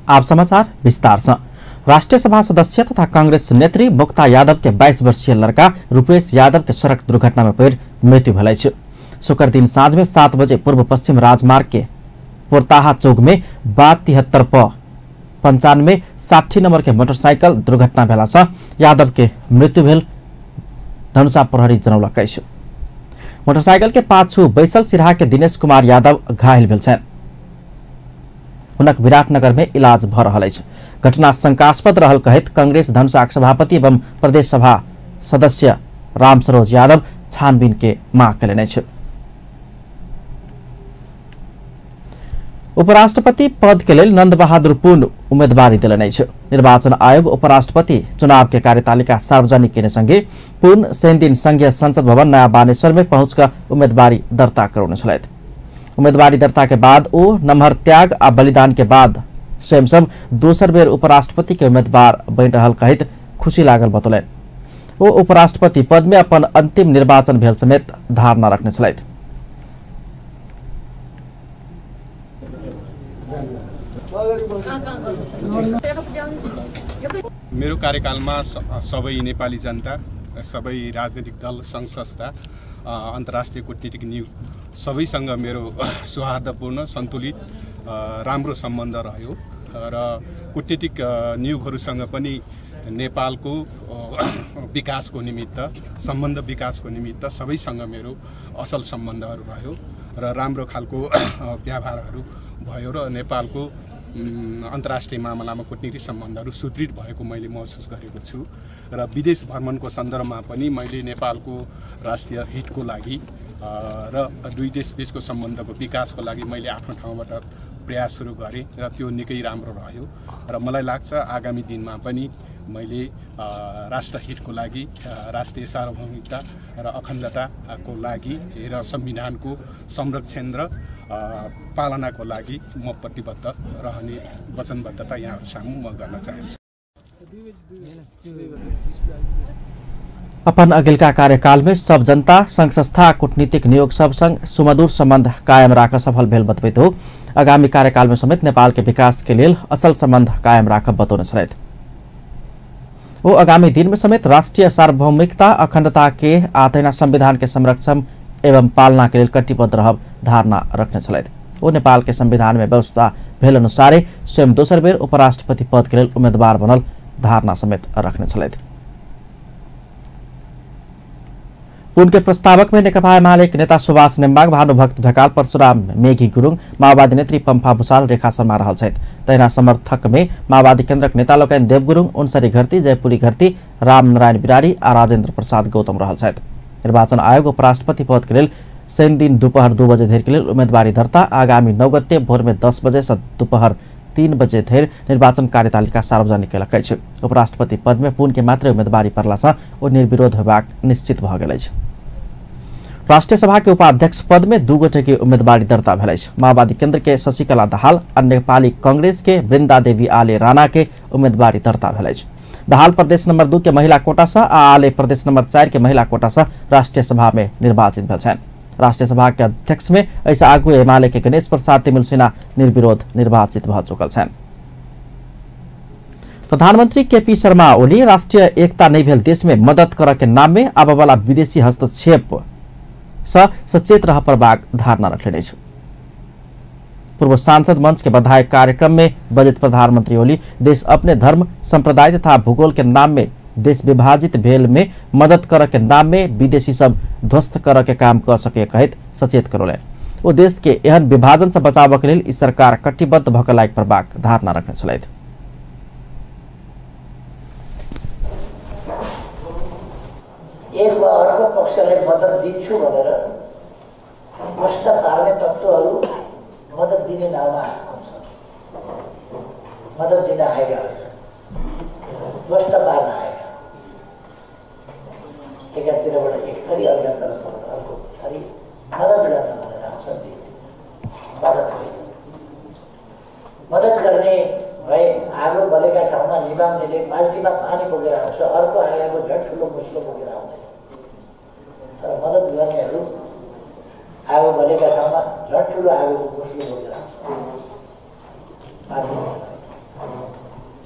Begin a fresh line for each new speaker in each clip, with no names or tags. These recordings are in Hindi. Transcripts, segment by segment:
आप समाचार विस्तार से। राष्ट्रीय सभा सदस्य तथा कांग्रेस नेत्री मुक्ता यादव के 22 वर्षीय लड़का रूपेश यादव के सड़क दुर्घटना में पड़ मृत्यु भलाई। शुक्र दिन साँझ में 7 बजे पूर्व पश्चिम राजमार्ग के पोरताहा चौक में बा 73 60 नंबर के मोटरसाइकल दुर्घटना भेला से यादव के मृत्यु भेल धनुषा प्रहरी जनौलक। मोटरसाइकल के पाछू बैसल सिराहा के दिनेश कुमार यादव घायल भेल छन्। हुनक विराटनगर में इलाज भ रहल अछि। घटना शंकास्पद रहल कहैत कांग्रेस धनुषाक सभापति एवं प्रदेश सभा सदस्य राम सरोज यादव छानबीन के मांग कयलनि अछि। उपराष्ट्रपति पद के लिए नंद बहादुर पुन उम्मीदवारी दिलनि अछि। निर्वाचन आयोग उपराष्ट्रपति चुनाव के कार्यतालिका सार्वजनिक केने संगे पुन शनि दिन संघीय संसद भवन नया बानेश्वर में पहुंचकर उम्मीदवारी दर्ता करौने छलथि। उम्मीदवारी दर्ता के बाद ओ नम्हर त्याग आ बलिदान के बाद स्वयं सब दोसर बेर उपराष्ट्रपति के उम्मीदवार बनि रहल कहैत खुशी लागल बतौलनि। ओ उपराष्ट्रपति पद में अपन अंतिम निर्वाचन भेल समेत धारणा रखने छलथि।
मेरो कार्यकालमा सबै नेपाली जनता, सबै राजनीतिक दल, संघ संस्था, अन्तर्राष्ट्रिय कूटनीतिक नियोग सबैसँग मेरो सौहार्दपूर्ण, सन्तुलित, राम्रो सम्बन्ध रह्यो र कूटनीतिक नियोगहरूसँग पनि नेपालको विकासको निमित्त, सम्बन्ध विकासको निमित्त सबैसँग मेरो असल सम्बन्धहरू रह्यो र राम्रो खालको व्यवहारहरू भयो र नेपालको अन्तर्राष्ट्रिय मामलामा कूटनीतिक सम्बन्धहरू सुदृढ भएको मैले महसुस गरेको छु र विदेश भ्रमणको सन्दर्भमा पनि मैले नेपालको राष्ट्रिय हितको लागि र दुई देश बीचको सम्बन्धको विकासको लागि मैले आफ्नो ठाउँबाट प्रयास सुरु गरेँ र त्यो निकै राम्रो रह्यो र मलाई लाग्छ आगामी दिनमा पनि मैले राष्ट्र हितको लागि, राष्ट्रिय सार्वभौमिकता र अखण्डताको लागि र संविधानको संरक्षण र पालनाको लागि म प्रतिबद्ध रहने वचनबद्धता यहाँहरु सामु म गर्न चाहन्छु।
अपन अगिलका कार्यकाल में सब जनता, संघ संस्था, कूटनीतिक नियोग सब संग सुमधुर संबंध कायम राख सफल भेल बतबैत हो आगामी कार्यकाल में समेत नेपाल के विकास के लिए असल संबंध कायम राख बतौने छलथि। वो आगामी दिन में समेत राष्ट्रीय सार्वभौमिकता, अखंडता के आतैना संविधान के संरक्षण एवं पालना के लिए कटिबद्ध रह धारणा रखने छलथि। वो नेपाल के संविधान में व्यवस्था भेल अनुसार स्वयं दोसर बेर उपराष्ट्रपति पद के लिए उम्मीदवार बनल धारणा समेत रखने छलथि। उनके प्रस्तावक में नेकपा एमाले के नेता सुभाष नेम्बाङ, भानुभक्त ढकाल, परशुराम मेघी गुरुङ, माओवादी नेत्री पम्फा भूषाल, रेखा शर्मा रहल छथि। तहिना समर्थक में माओवादी केन्द्रक नेता लोकन देव गुरुङ, उनसरी घरती, जयपुरी घरती, राम नारायण बिरारी आ राजेन्द्र प्रसाद गौतम रहल छथि। निर्वाचन आयोग उपराष्ट्रपति पद के लिए शनि दिन दोपहर 2 बजे धरि के लिए उम्मीदवारी दर्ता आगामी 9 गते भोर में 10 बजे से दोपहर 3 बजे धरि निर्वाचन कार्यतालिका सार्वजनिक कयलक अछि। उपराष्ट्रपति पद में पुन के मात्र उम्मीदवारी पड़ला से ओ निर्विरोध होबाक निश्चित भ गेल अछि। राष्ट्रीय सभा के उपाध्यक्ष पद में 2 गोटे की उम्मीदवारी दर्ता भेल अछि। माओवादी केन्द्र के शशिकला दाहाल और नेपाली कांग्रेस के वृंदा देवी आले राणा के उम्मीदवारी दर्ता भेल अछि। दाहाल प्रदेश नंबर 2 के महिला कोटा से आ आले प्रदेश नंबर 4 के महिला कोटा से राष्ट्रीय सभा में निर्वाचित भेल छन्। राष्ट्रीय सभा के अध्यक्ष में ऐसा आगू एमाले के गणेश प्रसाद तिमिल सिन्हा निर्विरोध निर्वाचित भ चुकल छन्। प्रधानमंत्री केपी शर्मा ओली राष्ट्रीय एकता नहीं भेल देश में मदद कर के नाम में आब वाला विदेशी हस्तक्षेप सचेत रह परबाक धारणा रखने छ। पूर्व सांसद मंच के बधाई कार्यक्रम में बजट प्रधानमंत्री ओली देश अपने धर्म, संप्रदाय तथा भूगोल के नाम में देश विभाजित भेल में मदद कर के नाम में विदेशी सब ध्वस्त कर के काम कर सके कहत सचेत करोले। वो देश के एहन विभाजन से बचाव के लिए सरकार कटिबद्ध भक लायक प्रभाग धारणा रखने छलथि।
एक वा अर्को पक्षलाई मद्दत दिन्छु भनेर ध्वस्त पार्ने तत्त्वहरू मद्दत दिने नाउँमा आउँछ। मद्दत दिन आएका ध्वस्त पार्न आएका एकातिरबाट एक थरी अर्कातर्फबाट अर्को थरी मद्दत गर्न भनेर आउँछन्। मद्दत गर्ने भए आगो बलेका ठाउँमा निभाउनेले बाल्टीमा पानी बोकेर आउँछ, अर्को आएको झन् ठुलो मुस्लो बोकेर आउँदैन। तर मद्दत गर्नेहरू आगो बलेका ठाउँमा झन् ठुलो आगोको मुस्लो बोकेर आउँछ।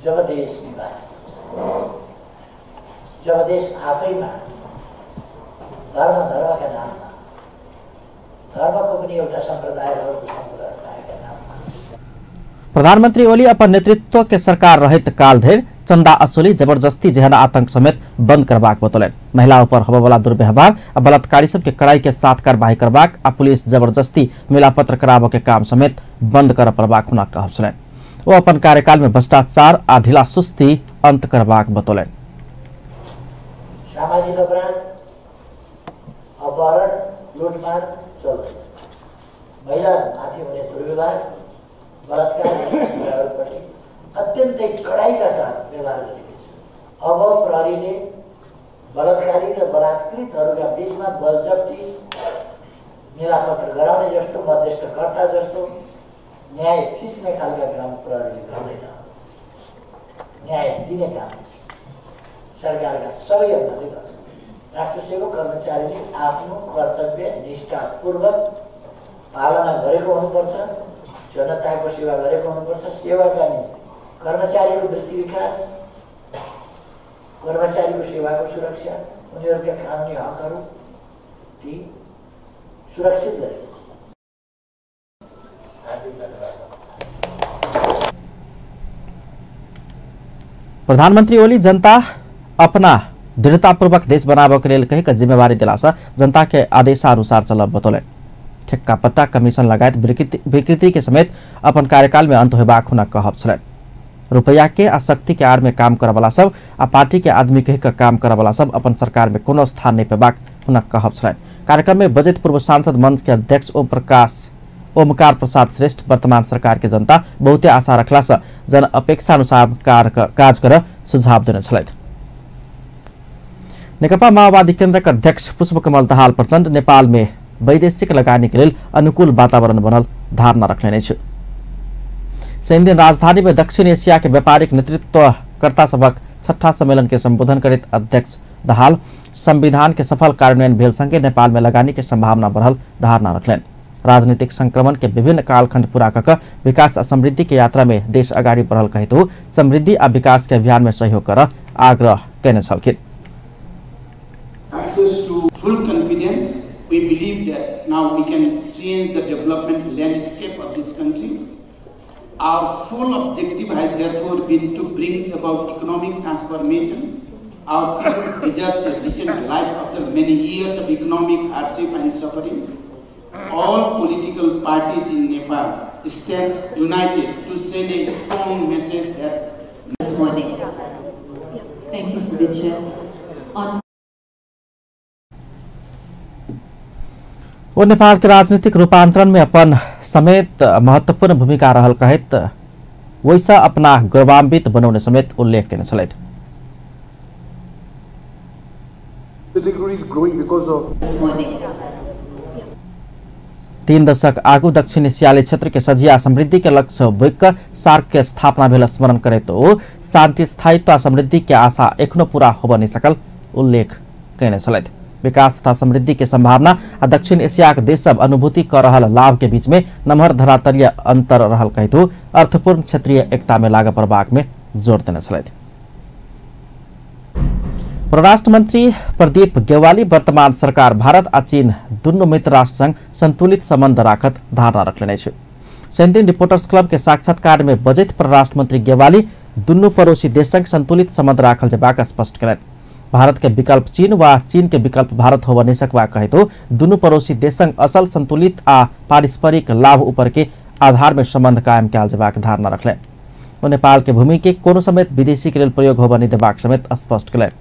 जब देश विभाजित हुन्छ, जब देश आफैमा धर्मका नाममा धर्मको पनि एउटा सम्प्रदायहरूको सम्प्रदायका नाममा।
प्रधानमंत्री ओली अपन नेतृत्व के सरकार रहित काल धरि चंदा असुली, जबरदस्ती जहन आतंक समेत बंद करबाक बतौलन। महिला ऊपर होबयवला दुर्व्यवहार आ बलात्कारी सबके कड़ाई के साथ कार्रवाई करबाक आ पुलिस जबरदस्ती मिलापत्र कराबय के काम समेत बंद कर पड़बाक हुनक कहब छलनि। ओ अपन कार्यकाल में भ्रष्टाचार आ ढिला सुस्ती अंत करबाक बतौलन।
सामाजिक अपराध, अपहरण, लुटमार चल्छ। महिलामाथि हुने दुर्व्यवहार, बलात्कार महिलाहरूप्रति अत्यन्तै कडाइका साथ व्यवहार गरेको छ। अब प्रहरीले बलात्कारी र बलात्कृतहरूका बीचमा बलजफ्ती, मिलापत्र गराउने जस्तो, मध्यस्थकर्ता जस्तो न्याय खिच्ने खालका काम प्रहरीले गर्दैन। न्याय दिने काम सरकारका सबै अधिकारीले गर्छ। राष्ट्रसेवक कर्मचारीले आफ्नो कर्तव्य निष्ठापूर्वक पालना गरेको हुनुपर्छ, जनताको सेवा गरेको हुनुपर्छ। सेवाका निम्ति कर्मचारीको वृत्ति विकास, कर्मचारीको सेवाको सुरक्षा, उनीहरूका कानुनी हकहरू ती सुरक्षित गरिन्छ।
प्रधानमंत्री ओली जनता अपना दृढ़तापूर्वक देश बनाबय के लेल कहिक जिम्मेवारी दिलासा जनता के आदेशानुसार चलब बतौलन। ठेक्का पट्टा, कमीशन लगायत विकृति के समेत अपन कार्यकाल में अंत होबाक हुनक कहब छलनि। रुपया के आ शक्ति के आड़ में काम करवाला सब आ पार्टी के आदमी कहिक काम करवाला सब अपन सरकार में कोनो स्थान नहीं पेबाक हुनक कहब छलनि। कार्यक्रम में बजट पूर्व सांसद मंच के अध्यक्ष ओमकार प्रसाद श्रेष्ठ वर्तमान सरकार के जनता बहुते आशा रखला से जन अपेक्षा अनुसार काज कर सुझाव देने छलथि। नेकपा माओवादी केन्द्र का अध्यक्ष पुष्पकमल दाहाल प्रचण्ड नेपाल में वैदेशिक लगानी के लिए अनुकूल वातावरण बनल धारणा रखने छु। शनि राजधानी में दक्षिण एशिया के व्यापारिक नेतृत्वकर्ता सबक 6ठा सम्मेलन के संबोधन करित अध्यक्ष दाहाल संविधान के सफल कार्यान्वयन भेल संगे नेपाल में लगानी के संभावना बढ़ल धारणा रखलन। राजनीतिक संक्रमण के विभिन्न कालखंड पूरा कक विकास आ समृद्धि के यात्रा में देश अगाडि बढ़ल कहितो समृद्धि आ विकास के अभियान में सहयोग कर आग्रह कैने छलखिन।
Access to full confidence, we believe that now we can change the development landscape of this country. Our sole objective has therefore been to bring about economic transformation. Our people deserve a decent life after many years of economic hardship and suffering. All political parties in Nepal stand united to send a strong message that
this morning. Thank you, Sudhir.
वो नेपाल के राजनीतिक रूपांतरण में अपन समेत महत्वपूर्ण भूमिका रहल कहित वैसा अपना गौरवान्वित बनाउने समेत उल्लेख केने छलथि। तीन दशक आगू दक्षिण एशियाली क्षेत्र के सजिया समृद्धि के लक्ष्य बोक सार्क के स्थापना भेल स्मरण करे तो शांति, स्थायित्व, समृद्धि के आशा एखनो पूरा होब नहीं सकल उल्लेख केने छलथि। विकास तथा समृद्धि के संभावना आ दक्षिण एशिया के देश सब अनुभूति कर रहल लाभ के बीच में नमहर धरातलीय अंतर रहल कहितो अर्थपूर्ण क्षेत्रीय एकता में लाग पड़बाक में जोर देने छलथि। परराष्ट्र मंत्री प्रदीप गेवाली वर्तमान सरकार भारत आ चीन दुनू मित्र राष्ट्र संग संतुलित संबंध राखत धारणा रखने छु। सेंटिन रिपोर्टर्स क्लब के साक्षात्कार में बजैत परराष्ट्र मंत्री गेवाली दुनू पड़ोसी देश संग संतुलित संबंध राखल जेबाक स्पष्ट कयलनि। भारत के विकल्प चीन वा चीन के विकल्प भारत होब नहीं सकबा कहितो दुनू पड़ोसी देश संग असल संतुलित आ पारस्परिक लाभ ऊपर के आधार में संबंध कायम कयल जेबाक धारणा रखलनि। वो नेपाल के भूमि के कोनो समेत विदेशी के लेल प्रयोग होब नहीं देबाक समेत स्पष्ट कयलनि।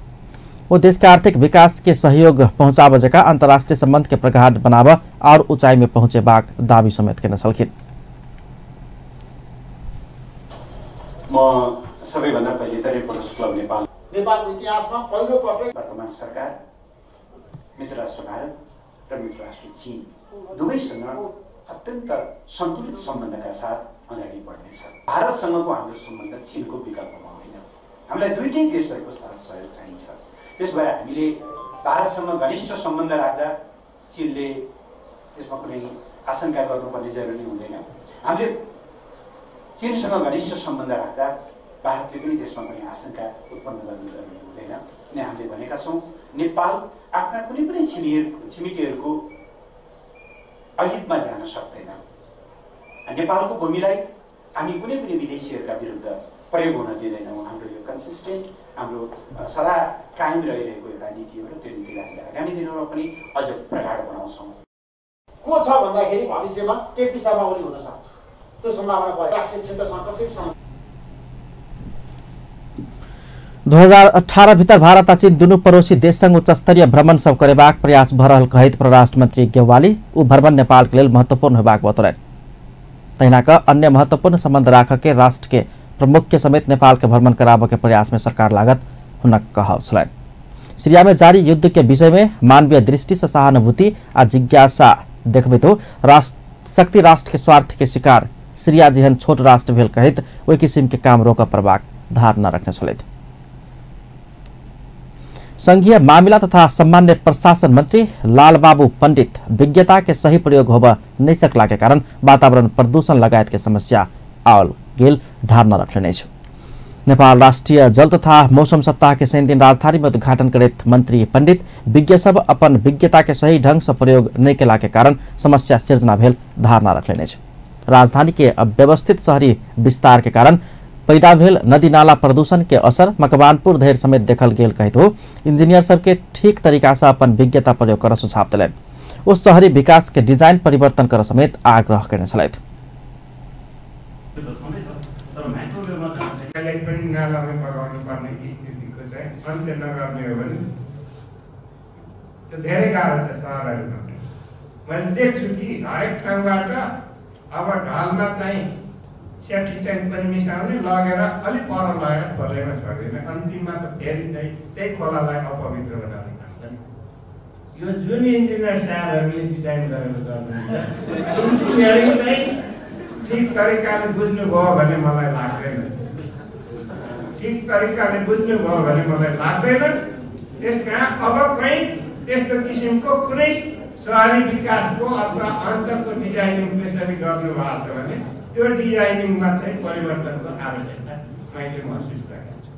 वो देश के आर्थिक विकास के सहयोग पहुंचाब जका अंतर्राष्ट्रीय संबंध के प्रगाढ़ बनाब और ऊंचाई में पहुंचेबाक दावी समेत केने छलखिन।
सबैभन्दा पहिले त रिपोर्टर्स क्लब नेपालको इतिहासमा पहिलो पटक वर्तमान सरकार मित्र राष्ट्र भारत र मित्र राष्ट्र चीन दुवैसँग अत्यन्त सन्तुलित सम्बन्धका साथ अगाडि बढ्नेछ। भारतसँगको हाम्रो सम्बन्ध चीनको विकल्पमा होइन। हामीलाई दुईटै देशहरूको साथ सहयोग चाहिन्छ। त्यसभएर हामीले भारतसँग घनिष्ठ सम्बन्ध राख्दा चीनले त्यसमा कुनै आशंका गर्नुपर्ने जरुरी हुँदैन। हामीले चीनसँग घनिष्ठ सम्बन्ध राख्दा भारतले पनि त्यसमा कुनै आशंका उत्पन्न गर्नु हुँदैन। अनि हामीले भनेका छौँ नेपाल आफ्ना कुनै पनि छिमेकीहरूको अहितमा जान सक्दैन। नेपालको भूमिलाई हामी कुनै पनि विदेशीहरूका विरुद्ध प्रयोग हुन दिँदैनौँ। हाम्रो यो कन्सिस्टेन्ट, हाम्रो सदा कायम रहिरहेको एउटा नीति हो र त्यो नीतिलाई हामीले आगामी दिनहरूमा पनि अझ प्रगाढ बनाउँछौँ।
को छ भन्दाखेरि भविष्यमा के दिशामा पनि हुन सक्छ, त्यो सम्भावना भयो। राष्ट्रिय क्षेत्रसँग कसरी
2018 भीतर भारत आ चीन दुनू पड़ोसी देशसँग उच्च स्तरीय भ्रमण सब करेबाक प्रयास भ रहल कहैत परराष्ट्र मंत्री गेवाली उ भ्रमण नेपाल के लेल महत्वपूर्ण होबाक बतौलनि। तहिना क अन्य महत्वपूर्ण संबंध राख के राष्ट्र के प्रमुख के समेत नेपाल के भ्रमण कराबे के प्रयास में सरकार लागत हुन कहल छलनि। सीरिया में जारी युद्ध के विषय में मानवीय दृष्टि से सहानुभूति आ जिज्ञासा देखबे तो शक्ति राष्ट्र के स्वार्थ के शिकार सीरिया जेहन छोट राष्ट्र भेल कहैत ओहि किसिम के काम रोक परबाक धारणा रखने छलथि। संघीय मामला तथा सामान्य प्रशासन मंत्री लालबाबू पंडित विज्ञता के सही प्रयोग होब नहीं सकला के कारण वातावरण प्रदूषण लगायत के समस्या आल गेल धारणा रखने छ। नेपाल राष्ट्रीय जल तथा मौसम सप्ताह के 3 दिन राजधानी में उद्घाटन करत मंत्री पंडित विज्ञ सब अपन विज्ञता के सही ढंग से प्रयोग नहीं केला के कारण समस्या सिर्जना भेल धारणा रखने छ। राजधानी के अव्यवस्थित शहरी विस्तार के कारण पैदा भेल नदी नाला प्रदूषण के असर मकवानपुर धैर समेत देखल गेल कहत हो इंजीनियर सबके ठीक तरीका से अपन विज्ञता प्रयोग कर सुझाव दिलन। उस शहरी विकास के डिजाइन परिवर्तन कर समेत आग्रह करने छलथि।
सेफ्टी ट्याङ्क पनि मिसाउने लगेर अलिक पर लगाएर खोलेमा छोड्दैन, अन्तिममा त फेरि चाहिँ त्यही खोलालाई अपवित्र बनाउने काम गर्छ। यो जुन इन्जिनियर साहबहरूले डिजाइन गरेर गर्नुहुन्छ इन्जिनियरिङ चाहिँ ठिक तरिकाले बुझ्नुभयो भने मलाई लाग्दैन, ठिक तरिकाले बुझ्नुभयो भने मलाई लाग्दैन। त्यसकारण अब कहीँ त्यस्तो किसिमको कुनै शहरी विकासको अथवा अन्तको डिजाइनिङ त्यसरी गर्नुभएको छ भने त्यो डिजाइनिङमा चाहिँ परिवर्तनको आवश्यकता मैले महसुस गरेको छु।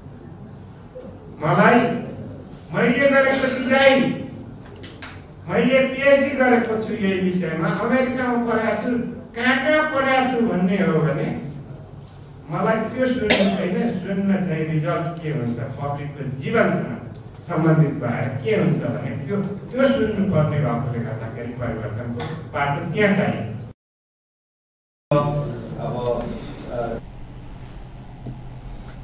मैले गरेको डिजाइन, मैले पिएचडी गरेको छु यही विषयमा, अमेरिकामा पढाएको छु, कहाँ पढाएको छु भन्ने हो भने मलाई त्यो सुन्नु छैन। सुन्न चाहिँ रिजल्ट के हुन्छ, पब्लिकको जीवनसँग सम्बन्धित भएर के हुन्छ भने त्यो सुन्नु पर्ने भएकोले गर्दाखेरि परिवर्तनको बाटो त्यहाँ चाहियो।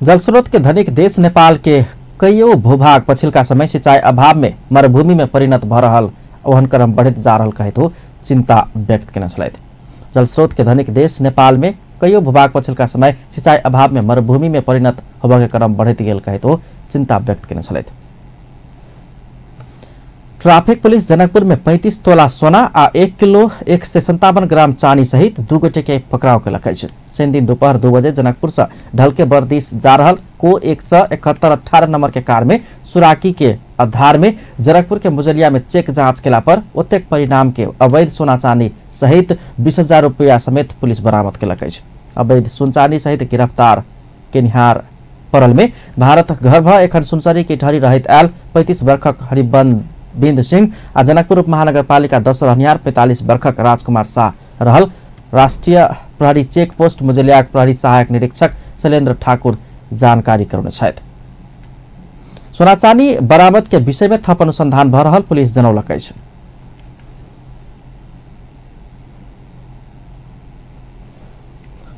जलस्रोत के धनिक देश नेपाल के कईयों भूभाग पछिल्का समय सिंचाई अभाव में मरुभूमि में परिणत भ रहल ओहन क्रम बढ़त जा रहल कहत हो चिंता व्यक्त करने छलथि। जलस्रोत के धनिक देश नेपाल में कईयों भूभाग पछिल्का समय सिंचाई अभाव में मरुभूमि में परिणत होबे के क्रम बढ़त गेल कहत हो चिंता व्यक्त करने छलथि। ट्राफिक पुलिस जनकपुर में 35 तोला सोना आ 1 किलो 157 ग्राम चानी सहित 2 गोटे के पकड़ाव कलक। शनि दिन दोपहर 2 बजे जनकपुर से ढलके बरदीस जा रहल को 171-18 नंबर के कार में सुराकी के आधार में जनकपुर के मुजलिया में चेक जांच केला पर ओतेक परिणाम के अवैध सोना चांदी सहित 20,000 रुपया समेत पुलिस बरामद कलक। अवैध सोना चांदी सहित गिरफ्तार केनिहार परल में भारत घर भ एखन सुनसरी की ढरी रहित आयल 35 वर्षक हरिबंद बिंद सिंह आ जनकपुर उप महानगरपालिका 10 रहनिहार 45 वर्षक राजकुमार शाह रहल। राष्ट्रीय प्रहरी चेक पोस्ट मुजलिया प्रहरी सहायक निरीक्षक शैलेन्द्र ठाकुर जानकारी कराउने छथि। सोना चानी बरामद के विषय में थप अनुसंधान भ रहल पुलिस जनौलक अछि।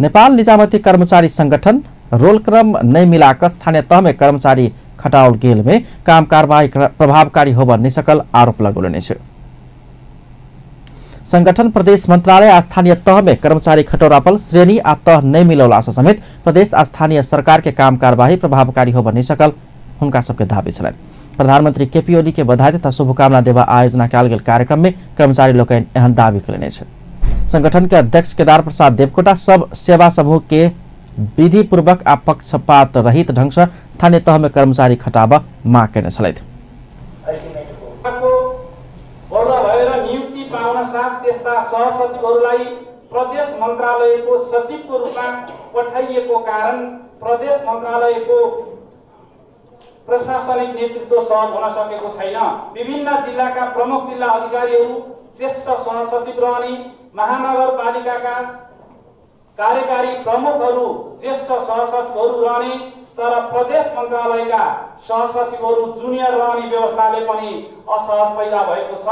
नेपाल निजामती कर्मचारी संगठन रोल क्रम नहीं मिलाकर स्थानीय तह में कर्मचारी खटाउल गेल में काम कार्यवाही प्रभावकारी होब नहीं सकल आरोप लगौलने छ। संगठन प्रदेश मंत्रालय आ स्थानीय तह में कर्मचारी खटौरापल श्रेणी आ तह नहीं मिलौला से समेत प्रदेश आ स्थानीय सरकार के काम कार्यवाही प्रभावकारी होब नहीं सकल हुनका सबके दावी छलन। प्रधानमंत्री केपी ओली के बधाई तथा शुभकामना देवा आयोजना कयल गेल कार्यक्रम में कर्मचारी लोकनि एहन दावी कयलनि छ। संगठन के अध्यक्ष केदार प्रसाद देवकोटा सब सेवा समूह के विधि पूर्वक आ पक्षपात रहित ढंग से स्थानीय तह में कर्मचारी खटाब माग करने छलथि।
नियुक्ति पाउन साथ त्यस्ता सहसचिवहरूलाई
प्रदेश मन्त्रालयको सचिवको रूपमा पठाइएको कारण प्रदेश मन्त्रालयको प्रशासनिक नेतृत्व सहज हुन सकेको छैन। विभिन्न जिल्लाका प्रमुख जिल्ला अधिकारीहरू ज्येष्ठ सहसचिव रहने, महानगरपालिकाका कार्यकारी प्रमुखहरू ज्येष्ठ सहसचिवहरू रहने, तर प्रदेश मन्त्रालयका सहसचिवहरू जुनियर रहने व्यवस्थाले पनि असहज पैदा भएको छ।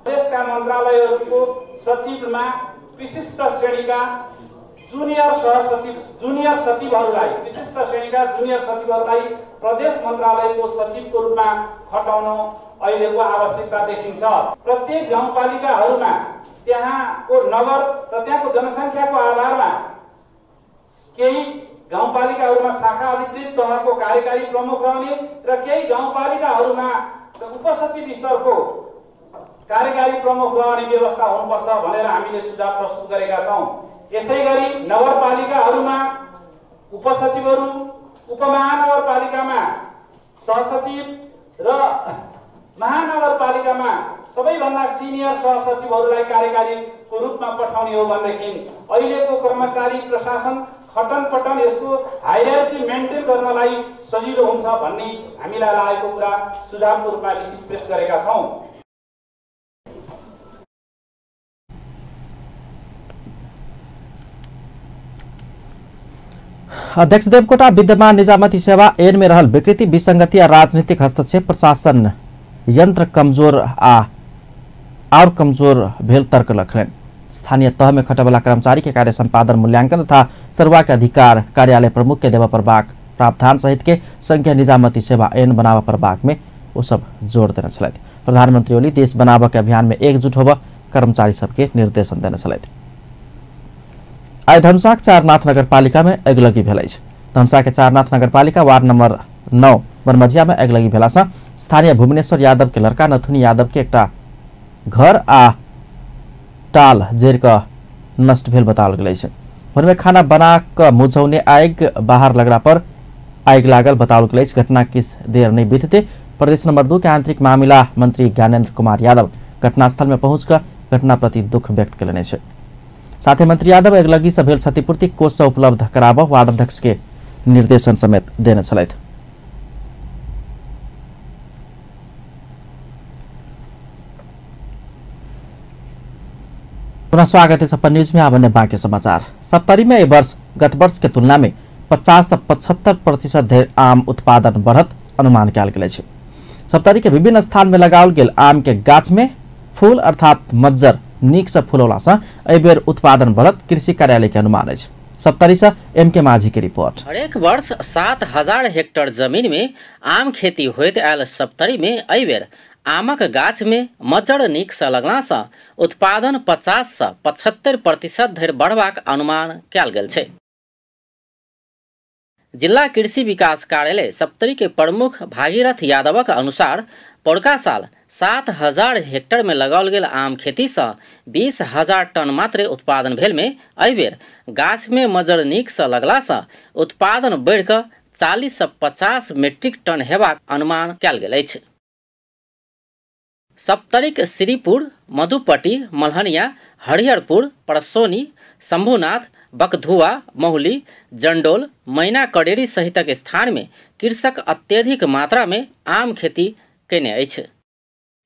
प्रदेशका मन्त्रालयहरूको सचिवमा विशिष्ट श्रेणीका जुनियर सचिवहरूलाई प्रदेश मन्त्रालयको सचिवको रूपमा खटाउन अहिलेको आवश्यकता देखिन्छ। प्रत्येक गाउँपालिकाहरूमा त्यहाँको नगर र त्यहाँको जनसङ्ख्याको आधारमा केही गाउँपालिकाहरूमा शाखा अधिकृत तहको कार्यकारी प्रमुख रहने र केही गाउँपालिकाहरूमा उपसचिव स्तरको कार्यकारी प्रमुख रहने व्यवस्था हुनुपर्छ भनेर हामीले सुझाव प्रस्तुत गरेका छौं। यसैगरी नगरपालिकाहरूमा उपसचिवहरू, उपमहानगरपालिकामा सहसचिव र महानगरपालिकामा सबैभन्दा सिनियर सहसचिवहरूलाई कार्यकारीको रूपमा पठाउने हो भनेदेखि अहिलेको कर्मचारी प्रशासन खटनपटन यसको हायरार्की मेन्टेन गर्नलाई सजिलो हुन्छ भन्ने हामीलाई लागेको कुरा सुझावको रूपमा लिखित पेश गरेका छौं।
अध्यक्ष देवकोटा विद्यमान निजामती सेवा ऐन में रहल विकृति, विसंगति और राजनीतिक हस्तक्षेप प्रशासन यंत्र कमजोर और कमजोर भेल तर्क रखलें। स्थानीय तह में खटेवाला कर्मचारी के कार्य संपादन, मूल्यांकन तथा सेवा के अधिकार कार्यालय प्रमुख के देवा प्रभाग प्रावधान सहित के संख्या निजामती सेवा ऐन बनावा प्रभाग में वो सब जोड़ देना चलते। प्रधानमंत्री ओली देश बनावा के अभियान में एकजुट होगा कर्मचारी सबके निर्देशन देना चलते। आज धनुषा चारनाथ नगरपालिका में अगलगी भेल। धनुषा के चारनाथ नगरपालिका वार्ड नंबर 9 बनमझिया में अगलगी भेला से स्थानीय भुवनेश्वर यादव के लड़का नथुनी यादव के एक घर आ टाल जेर का नष्ट भेल बताओल गई है। उनमें खाना बना कर मुझौने आग बाहर लगला पर आग लागल बताओल गई। घटना किस देर नहीं बीतते प्रदेश नंबर 2 के आंतरिक मामला मंत्री ज्ञानेन्द्र कुमार यादव घटनास्थल में पहुंचकर घटना प्रति दुख व्यक्त करेने। साथ ही मंत्री यादव अगलगी से भेल क्षतिपूर्ति कोष से उपलब्ध कराब वार्ड अध्यक्ष के निर्देशन समेत देने चलते। पुनः स्वागत है सपन न्यूज में। अब अन्य बाकी समाचार। सप्तरी में वर्ष गत वर्ष के तुलना में 50 से 75% धेर आम उत्पादन बढ़त अनुमान कल गए। सप्तरी के विभिन्न स्थान में लगाओल गेल आम के गाछ में फूल अर्थात मज्जर नीक से फूलौला से एबेर उत्पादन बढ़त कृषि कार्यालय के अनुमान है। सप्तरी से एम.के. माझी की रिपोर्ट।
हरेक वर्ष 7000 हेक्टेयर जमीन में आम खेती होइत आयल सप्तरी में एबेर आमक गाछ में मज्जर नीक से लगला से उत्पादन 50 से 75% धरि बढ़बाक अनुमान कयल गेल छै। जिला कृषि विकास कार्यालय सप्तरी के प्रमुख भागीरथ यादवक अनुसार पौड़का साल 7000 हेक्टेयर में लगाओल गेल आम खेती से 20,000 टन मात्र उत्पादन भेल में एबेर गाछ में मज्जर नीक से लगला से उत्पादन बढ़कर 40 से 50 मीट्रिक टन हेबाक अनुमान कयल गेल अछि। सप्तरीक श्रीपुर, मधुपट्टी, मल्हनिया, हरिहरपुर, परसोनी, शंभुनाथ, बकधुआ, महुली, जंडोल, मैना कडेरी सहितक स्थान में कृषक अत्यधिक मात्रा में आम खेती केने अछि।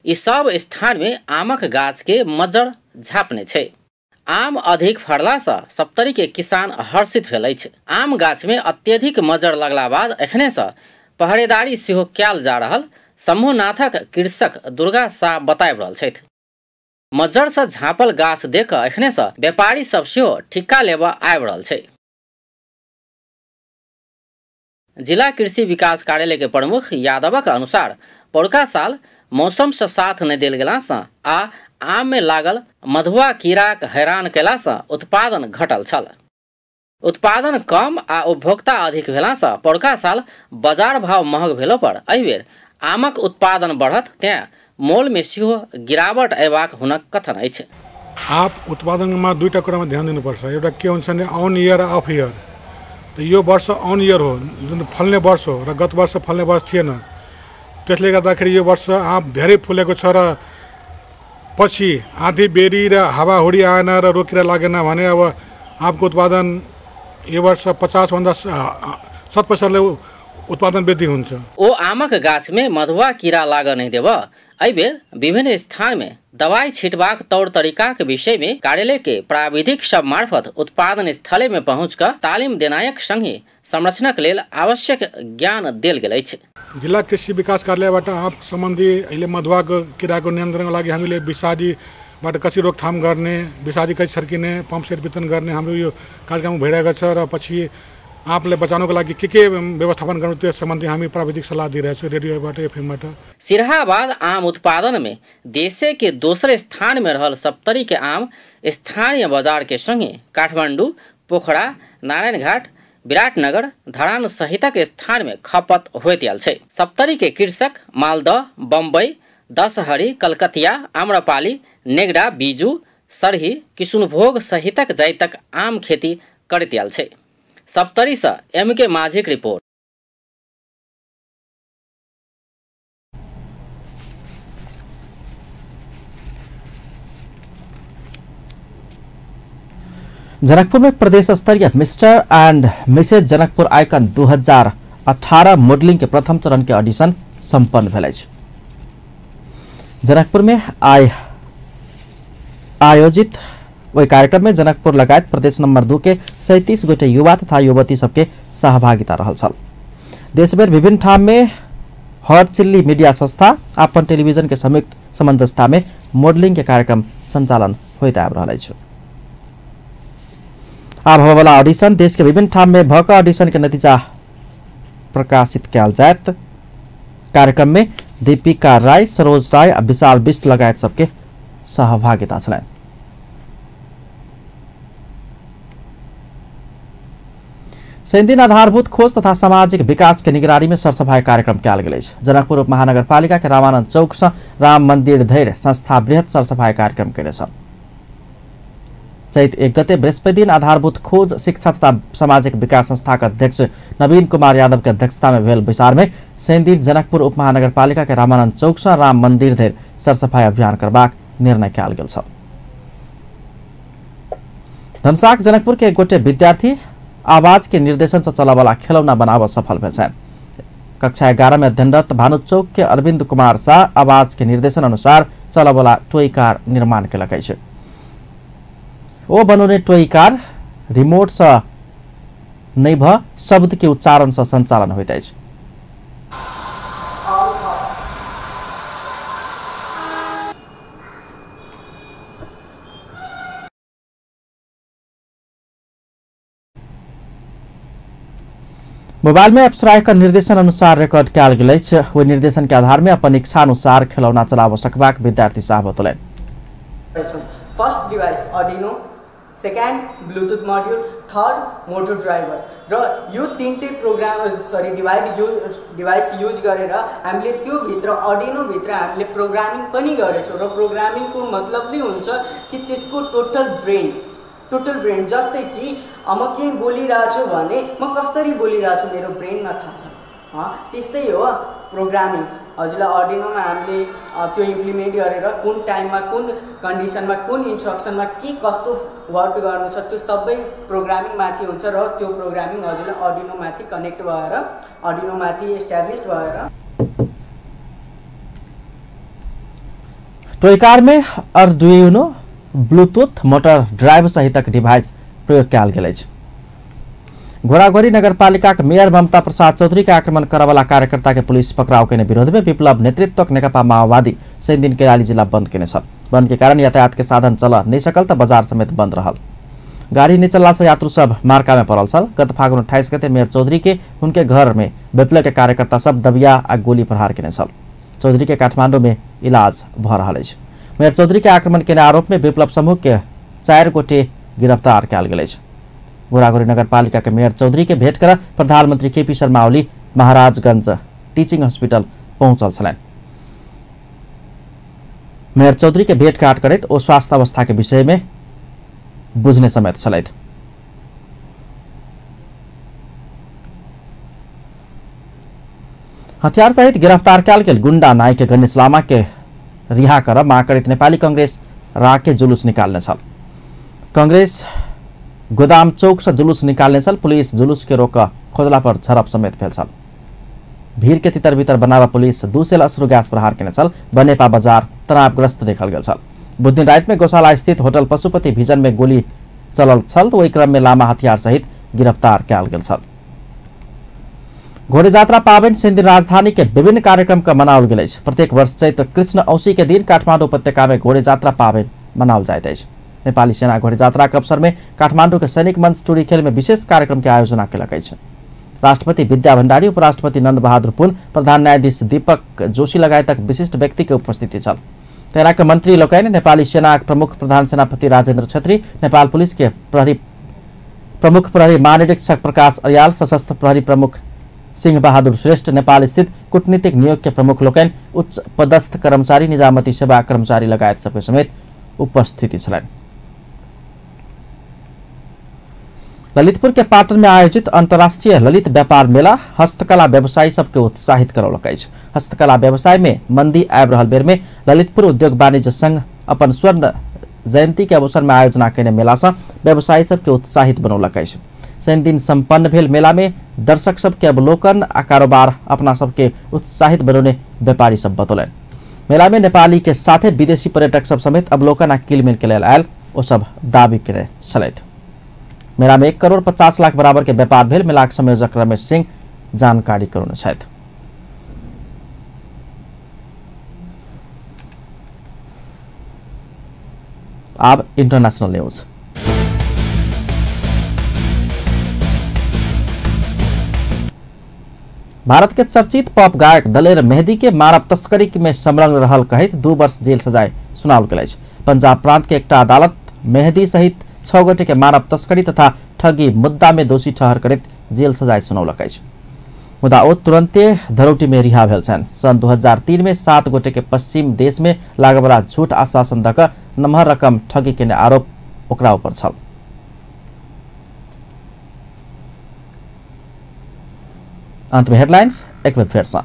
ई सब स्थान में आमक गाछ के मज्जर झापने छै। आम अधिक फड़ला से सप्तरी के किसान हर्षित भेल अछि। आम गाछ में अत्यधिक मज्जर लगला बाद एखने से पहरेदारी सेहो कयल जा रहल शंभुनाथक कृषक दुर्गा शाह बताबि रहल छथि। मज्जर से झाँपल गाछ देख एखने से व्यापारी सब सेहो ठिक्का लेबा आबि रहल छै। जिला कृषि विकास कार्यालय के प्रमुख यादवक अनुसार पौड़का साल मौसम से साथ नहीं देल गेला से आ आम में लागल मधुआ कीड़ा हैरान कैला से उत्पादन घटल छल। उत्पादन कम आ उपभोक्ता अधिक भेला से पौड़का साल बाजार भाव महग भेलो पर एहिबेर आमक उत्पादन बढ़त तें मोल में सेहो गिरावट अयबाक हुनक कथन अछि।
आप उत्पादन में दुईटा कुरा में ध्यान दिनुपर्छ। एउटा के हुन्छ भने ऑन ईयर अफ ईयर। तो यो वर्ष ऑन ईयर हो, जुन फल्ने वर्ष हो र गत वर्ष फल्ने वर्ष थिएन। त्यसले गर्दाखेरि यो वर्ष आँप धेरै फुलेको छ र पछि आँधी बेरी र हावाहुडी आएन र रोकिएर लागेन भने अब आँपको उत्पादन यो वर्ष 50-भन्दा 70% उत्पादन वृद्धि हुन्छ।
ओ आमक गाछ में मधुआ कीड़ा लाग नहीं देव। अबेर विभिन्न स्थान में दवाई छिटबाक तौर तरीका के विषय में कार्यालय के प्राविधिक सब मार्फत उत्पादन स्थले में पहुँच कर तालीम देनायक संगे संरक्षण के लेल आवश्यक ज्ञान देल गेल अछि।
जिल्ला कृषि विकास कार्यालयबाट आँप सम्बन्धी अहिले मधुवाको किराको नियन्त्रणको लागि हामीले विषादीबाट कसरी रोकथाम गर्ने, विषादी कसरी छर्किने, पम्प सेट वितरण गर्ने हाम्रो यो कार्यक्रम भइरहेको छ र पछि आँपले बचाउनको लागि के व्यवस्थापन गर्नु त्यो सम्बन्धी हामी प्राविधिक सल्लाह दिइरहेको छौँ रेडियोबाट एफएमबाट।
सिराहाबाद आम उत्पादन में देशे के दूसरे स्थान में रहल सप्तरी के आम स्थानीय बाजार के संगे काठमाडौँ, पोखरा, नारायणघाट, विराटनगर, धरान सहितक स्थान में खपत होइत आयल छै। सप्तरी के कृषक मालदह, बम्बई, दशहरी, कलकतिया, आम्रपाली, नेगड़ा, बीजू, सरही, किशुनभोग सहितक जाइतक आम खेती करैत आयल छै। सप्तरी से MK माझीक रिपोर्ट।
जनकपुर में प्रदेश स्तरीय Mr and Mrs Janakpur icon 2018 modelling के प्रथम चरण के ऑडिशन संपन्न भेल अछि। जनकपुर में आयोजित वही कार्यक्रम में जनकपुर लगायत प्रदेश नंबर 2 के 37 गोटे युवा तथा युवती सबके सहभागिता रहल छल। देशभर विभिन्न ठाम में हॉट चिल्ली मीडिया संस्था अपन टेलीविजन के संयुक्त समंजसता में मॉडलिंग के कार्यक्रम संचालन होइत आबि रहल अछि। आब होने वाला ऑडिशन देश के विभिन्न ठाम में भक ऑडिशन के नतीजा प्रकाशित कयल जायत। कार्यक्रम में दीपिका राय, सरोज राय और विशाल बिष्ट लगायत सबके सहभागिता छल। सैन्दिन आधारभूत खोज तथा सामाजिक विकास के निगरानी में सरसफाई कार्यक्रम कयल गेल अछि। जनकपुर उपमहानगरपालिका के रामानंद चौक से राम मंदिर धरि संस्था बृहत सरसफाई कार्यक्रम केने छ। चैत 1 गते बृहस्पति दिन आधारभूत खोज शिक्षा तथा सामाजिक विकास संस्था के अध्यक्ष नवीन कुमार यादव के अध्यक्षता में भेल विचार में सैन्दिन जनकपुर उपमहानगरपालिका के रामानंद चौक से राम मंदिर धरि सरसफाई अभियान करबाक निर्णय कयल गेल छ। धनसाक जनकपुर के एक गोटे विद्यार्थी आवाज के निर्देशन से चला वाला खिलौना बनाव सफल भेल छथि। कक्षा 11 में अध्ययनरत भानु चौक के अरविंद कुमार शाह आवाज के निर्देशन अनुसार चला वाला टॉय कार निर्माण केलक अछि। ओ बनौने टॉय कार रिमोट से नहीं भ शब्द के उच्चारण से संचालन होइत अछि। मोबाइल में अप्सरा का निर्देशन अनुसार रिकॉर्ड कयल गेल अछि। ओहि निर्देशन के आधार में अपन इच्छा अनुसार खिलौना चलाब सकबाक विद्यार्थी साहब बतौलनि।
First device Arduino, second Bluetooth module, third motor driver र यो तीनटे डिवाइस यूज गरेर हामीले त्यो भित्र आर्डिनो भित्र हामीले प्रोग्रामिङ पनि गरेछौँ र प्रोग्रामिङ को मतलब नै हुन्छ कि त्यसको टोटल ब्रेन जस्तै कि म के बोलिरहेछु भने म कसरी बोलिरहेछु मेरो ब्रेनमा थाहा छ। त्यस्तै हो प्रोग्रामिङ। हजुरलाई आर्डिनोमा हामीले त्यो इम्प्लिमेन्ट गरेर कुन टाइममा कुन कन्डिसनमा कुन इन्स्ट्रक्सनमा के कस्तो वर्क गर्नु छ त्यो सबै प्रोग्रामिङ माथि हुन्छ र त्यो प्रोग्रामिङ हजुरलाई आर्डिनो माथि कनेक्ट भएर आर्डिनो माथि एस्टाब्लिश भएर
टॉय कार में अर्डुइनो, ब्लूटूथ, मोटर ड्राइव सहितक डिवाइस प्रयोग कयल गेल अछि। घोड़ाघोरी नगरपालिका के मेयर ममता प्रसाद चौधरी के आक्रमण करने वाला कार्यकर्ता के पुलिस पकड़ाव के विरोध में विप्लव नेतृत्व नेकपा माओवादी सैन्य दिन कैलाली जिला बंद केने छल। बंद के कारण यातायात के साधन चल नहीं सकल तो बाजार समेत बंद रहल। गाड़ी नहीं चलला से यात्रु सब मार्का में पड़ल छल। गत फागुन 28 गते मेयर चौधरी के उनके घर में विप्लव के कार्यकर्ता सब दबिया आ गोली प्रहार केने छल। चौधरी के काठमांडू में इलाज भ रहल अछि। मेयर चौधरी के आक्रमण के आरोप में विप्लव समूह के 4 गोटे गिरफ्तार कयल गेल अछि। घोड़ाघोरी नगरपालिका के मेयर चौधरी के भेंट कर प्रधानमंत्री KP Sharma Oli Maharajganj teaching hospital पहुंचल छलनि। मेयर चौधरी के भेंटघाट करैत ओ स्वास्थ्य अवस्था के विषय में बुझने समेत छलथि। हथियार सहित गिरफ्तार कयल गेल गुंडा नायक गणेश लामा के रिहा कर माग करित नेपाली कांग्रेस राके जुलुस निकाल्नेछ। कांग्रेस गोदाम चौक से जुलूस निकाल्नेछ। पुलिस जुलूस के रोक खोजला पर झड़प समेत भेल छल। भीड़ के तितर बितर बनावा पुलिस 2 सेल अश्रु गैस प्रहार केने छल। बनेपा बाजार तनावग्रस्त देखल गेल छल। बुधदिन रात में गौशाला स्थित होटल पशुपति भिजन में गोली चलल छल। तो वही क्रम में लामा हथियार सहित गिरफ्तार कयल गेल छल। घोड़े जात्रा पावन सिन्धी राजधानी के विभिन्न कार्यक्रम का मनाओल गेल अछि। प्रत्येक वर्ष चैत कृष्ण औसी के दिन काठमाडौँ उपत्यका में घोड़े जात्रा पावन मनाओल जाइत अछि। नेपाली सेना घोड़े जात्रा के अवसर में काठमाडौँ के सैनिक मंच टुरी खेल में विशेष कार्यक्रम के आयोजना केलक अछि। राष्ट्रपति विद्या भण्डारी, उपराष्ट्रपति नंद बहादुर पुन, प्रधान न्यायाधीश दीपक जोशी लगायतक विशिष्ट व्यक्ति के उपस्थिति छल। तेना के मंत्री लोकनि, नेपाली सेना प्रमुख प्रधान सेनापति राजेन्द्र छेत्री, नेपाल पुलिस के प्रमुख प्रहरी महानिरीक्षक प्रकाश अर्याल, सशस्त्र प्रहरी प्रमुख सिंह बहादुर श्रेष्ठ, नेपाल स्थित कूटनीतिक नियोग के प्रमुख लोकनि, उच्च पदस्थ कर्मचारी, निजामती सेवा कर्मचारी लगायत सबके समेत उपस्थिति छलनि। ललितपुर के पाटन में आयोजित अंतर्राष्ट्रीय ललित व्यापार मेला हस्तकला व्यवसायी सबके उत्साहित करौलक अछि। हस्तकला व्यवसाय में मंदी आबि रहल बेर में ललितपुर उद्योग वाणिज्य संघ अपन स्वर्ण जयंती के अवसर में आयोजना केने मेला से व्यवसायी सबके उत्साहित बनौलक अछि। शनि दिन संपन्न भेल मेला में दर्शक सबके अवलोकन आ कारोबार अपना सबके उत्साहित बनौने व्यापारी सब बतौलनि। मेला में नेपाली के साथे विदेशी पर्यटक सब समेत अवलोकन आ किलमेल के लेल आयल ओ सब दावी केने छलथि। मेला में 1 करोड़ 50 लाख बराबर के व्यापार भेल। मेला के संयोजक रमेश सिंह जानकारी करौने छथि। अब इंटरनेशनल न्यूज। भारत के चर्चित पॉप गायक दलेर मेहदी के मानव तस्करी में संलग्न रहल कहित 2 वर्ष जेल सजाय सुनाओल गेल अछि। पंजाब प्रांत के एकटा अदालत मेहदी सहित 6 गोटे के मानव तस्करी तथा ठगी मुद्दा में दोषी ठहर करैत जेल सजाय सुनौलक अछि। मुदा ओ तुरंते धरौटी में रिहा भेल छन्। सन 2003 में 7 गोटे के पश्चिम देश में लागबला झूठ आश्वासन दऽ कऽ नम्हर रकम ठगी केने आरोप ओकरा ऊपर छल। अंत में हेडलाइंस एक बार फिर से।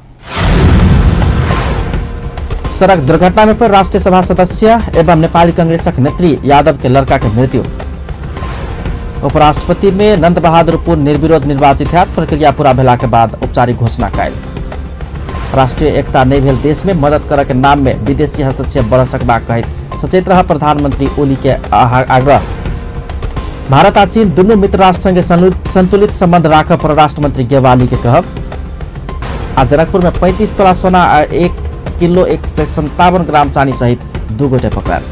सड़क दुर्घटना में पर राष्ट्रीय सभा सदस्य एवं नेपाली कांग्रेसक नेत्री यादव के लड़का के मृत्यु। उपराष्ट्रपति में नंद बहादुर पुन निर्विरोध निर्वाचित है। प्रक्रिया पूरा भेला के बाद औपचारिक घोषणा कयल। राष्ट्रीय एकता नहीं भेल देश में मदद करऽ के नाम में विदेशी हस्तक्षेप बढ़ सकबाक कहित सचेत रह प्रधानमंत्री ओली के आग्रह। भारत आ चीन दुनू मित्र राष्ट्र संगे संतुलित संबंध राखऽ परराष्ट्र मंत्री गेवाली के कहब। आ जनकपुर में 35 तोला सोना आ 1 किलो 157 ग्राम चानी सहित 2 गोटे पकड़ायल।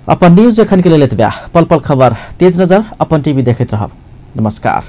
अपन न्यूज एखन के लेल एतबे। पल पल खबर तेज नजर अपन टीवी देखैत रहब। नमस्कार।